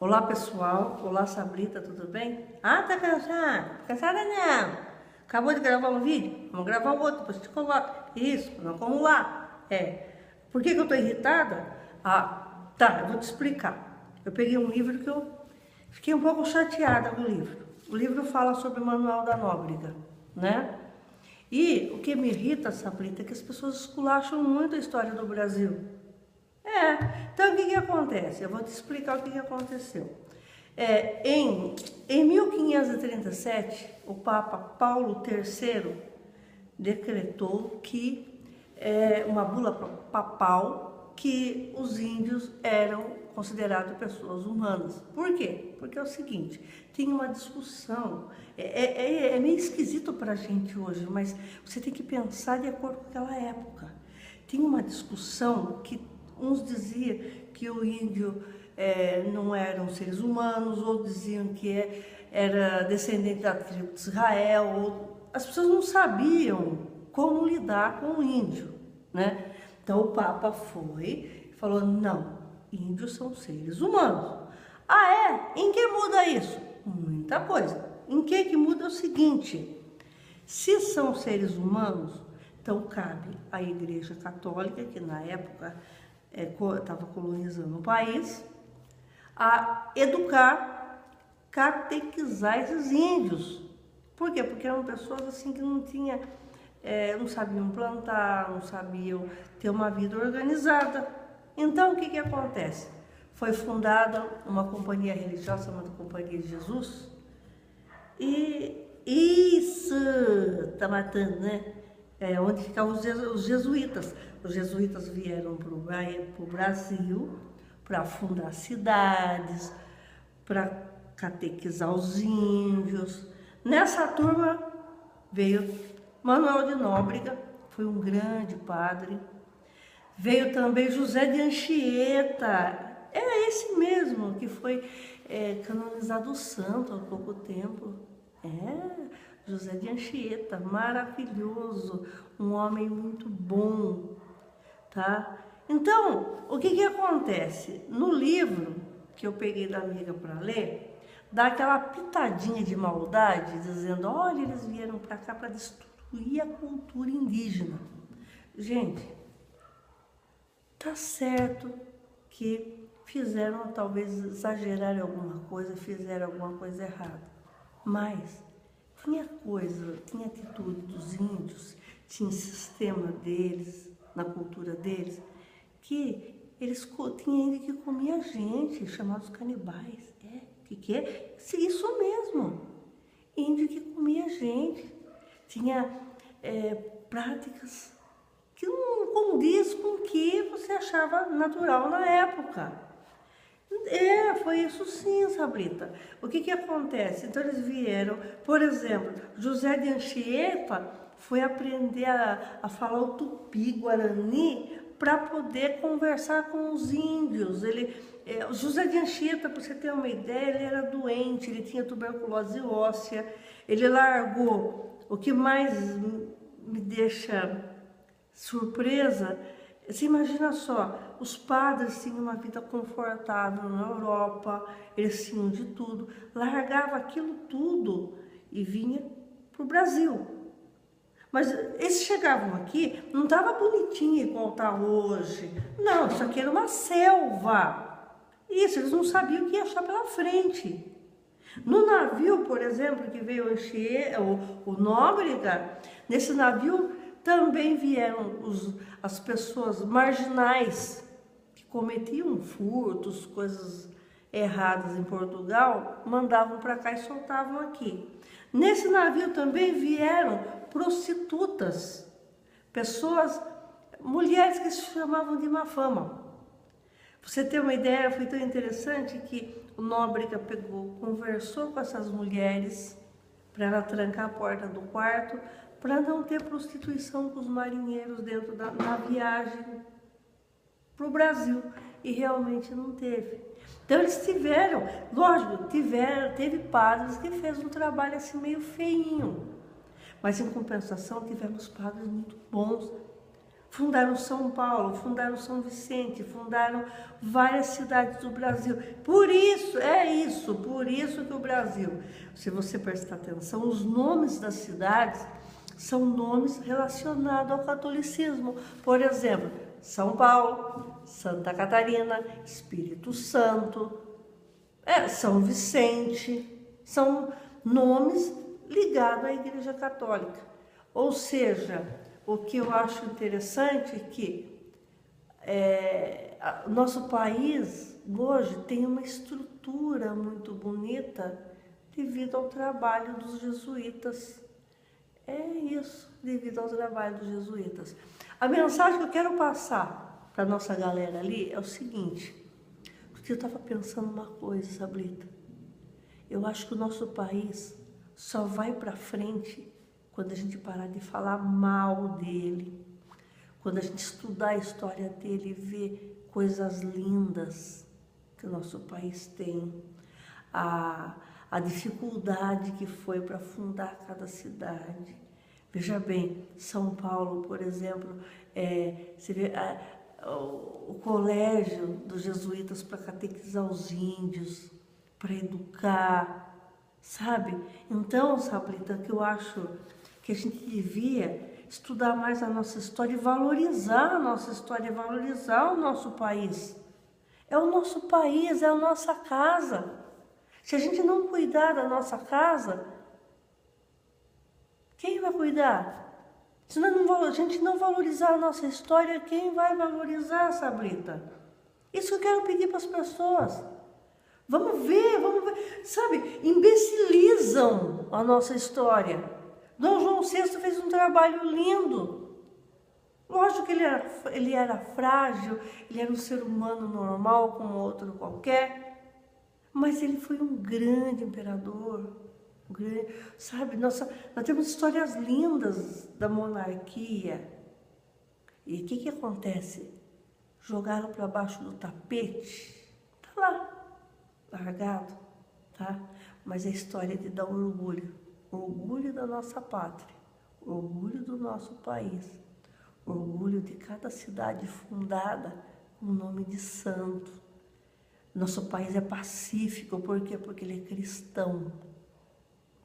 Olá pessoal, olá Sabrita, tudo bem? Ah, tá cansada? Cansada não. Acabou de gravar um vídeo? Vamos gravar outro, depois te coloca. Isso, não como lá. Por que eu tô irritada? Ah, tá, eu vou te explicar. Eu peguei um livro que eu fiquei um pouco chateada com o livro. O livro fala sobre o Manuel da Nóbrega, né? E o que me irrita, Sabrita, é que as pessoas esculacham muito a história do Brasil. Então o que acontece? Eu vou te explicar o que aconteceu. Em 1537, o Papa Paulo III decretou que, uma bula papal, que os índios eram considerados pessoas humanas. Por quê? Porque é o seguinte, tem uma discussão, é meio esquisito para a gente hoje, mas você tem que pensar de acordo com aquela época. Tem uma discussão que uns diziam que o índio não eram seres humanos, outros diziam que era descendente da tribo de Israel. As pessoas não sabiam como lidar com o índio, né? Então o Papa foi e falou, não, índios são seres humanos. Ah, é? Em que muda isso? Muita coisa. Em que muda é o seguinte, se são seres humanos, então cabe à Igreja Católica, que na época estava colonizando o país, a educar, catequizar esses índios. Por quê? Porque eram pessoas assim que não sabiam plantar, não sabiam ter uma vida organizada. Então o que acontece? Foi fundada uma companhia religiosa chamada Companhia de Jesus, e isso tá matando, né? Onde ficavam os jesuítas. Os jesuítas vieram para o Brasil para fundar cidades, para catequizar os índios. Nessa turma veio Manuel de Nóbrega, foi um grande padre. Veio também José de Anchieta, é esse mesmo que foi canonizado santo há pouco tempo. José de Anchieta, maravilhoso, um homem muito bom, tá? Então, o que acontece? No livro que eu peguei da amiga para ler, dá aquela pitadinha de maldade, dizendo, olha, eles vieram para cá para destruir a cultura indígena. Gente, tá certo que fizeram, talvez exageraram alguma coisa, fizeram alguma coisa errada, mas tinha atitude dos índios, tinha sistema deles, na cultura deles, que eles tinham índio que comia gente, chamados canibais. Que é? Isso mesmo, índio que comia gente. Tinha práticas que não condiz com o que você achava natural na época. Foi isso sim, Sabrita. O que acontece? Então eles vieram, por exemplo, José de Anchieta foi aprender a falar o tupi-guarani para poder conversar com os índios. José de Anchieta, para você ter uma ideia, ele era doente, ele tinha tuberculose óssea, ele largou. O que mais me deixa surpresa, você imagina só, os padres tinham uma vida confortável na Europa, eles tinham de tudo, largava aquilo tudo e vinha para o Brasil. Mas eles chegavam aqui, não estava bonitinho igual está hoje. Não, isso aqui era uma selva. Isso, eles não sabiam o que ia achar pela frente. No navio, por exemplo, que veio o Nóbrega, nesse navio também vieram as pessoas marginais que cometiam furtos, coisas erradas em Portugal, mandavam para cá e soltavam aqui. Nesse navio também vieram prostitutas, mulheres que se chamavam de má fama. Você ter uma ideia, foi tão interessante que o Nóbrega conversou com essas mulheres para ela trancar a porta do quarto, para não ter prostituição com os marinheiros dentro na viagem para o Brasil. E realmente não teve. Então eles tiveram, lógico, teve padres que fez um trabalho assim meio feinho. Mas em compensação tivemos padres muito bons. Fundaram São Paulo, fundaram São Vicente, fundaram várias cidades do Brasil. Por isso que o Brasil, se você prestar atenção, os nomes das cidades são nomes relacionados ao catolicismo. Por exemplo, São Paulo, Santa Catarina, Espírito Santo, São Vicente, são nomes ligados à Igreja Católica. Ou seja, o que eu acho interessante é que o nosso país hoje tem uma estrutura muito bonita devido ao trabalho dos jesuítas. É isso, devido ao trabalho dos jesuítas. A mensagem que eu quero passar para a nossa galera ali é o seguinte, porque eu estava pensando uma coisa, Sabrita. Eu acho que o nosso país só vai para frente quando a gente parar de falar mal dele, quando a gente estudar a história dele e ver coisas lindas que o nosso país tem, a dificuldade que foi para fundar cada cidade. Veja bem, São Paulo, por exemplo, você vê o colégio dos jesuítas para catequizar os índios, para educar, sabe? Então, Sabrita, que eu acho que a gente devia estudar mais a nossa história e valorizar a nossa história, valorizar o nosso país. É o nosso país, é a nossa casa. Se a gente não cuidar da nossa casa, quem vai cuidar? Se a gente não valorizar a nossa história, quem vai valorizar, Sabrita? Isso que eu quero pedir para as pessoas. Vamos ver, sabe? Imbecilizam a nossa história. Dom João VI fez um trabalho lindo. Lógico que ele era frágil, ele era um ser humano normal como outro qualquer, mas ele foi um grande imperador. Sabe, nós temos histórias lindas da monarquia. E o que acontece? Jogaram para baixo do tapete, tá lá, largado, tá? Mas a história de dar orgulho da nossa pátria, orgulho do nosso país, orgulho de cada cidade fundada com o nome de santo. Nosso país é pacífico, por quê? Porque ele é cristão.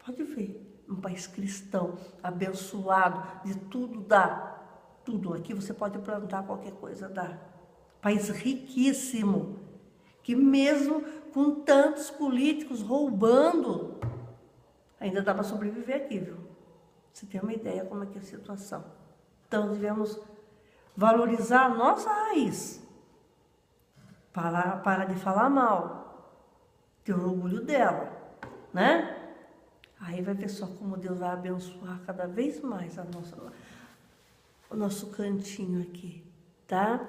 Pode ver, um país cristão, abençoado, de tudo dá. Tudo aqui você pode plantar qualquer coisa, dá. País riquíssimo, que mesmo com tantos políticos roubando, ainda dá para sobreviver aqui, viu? Você tem uma ideia como é que é a situação. Então, devemos valorizar a nossa raiz. Parar de falar mal. Ter orgulho dela, né? Aí vai ver só como Deus vai abençoar cada vez mais o nosso cantinho aqui, tá?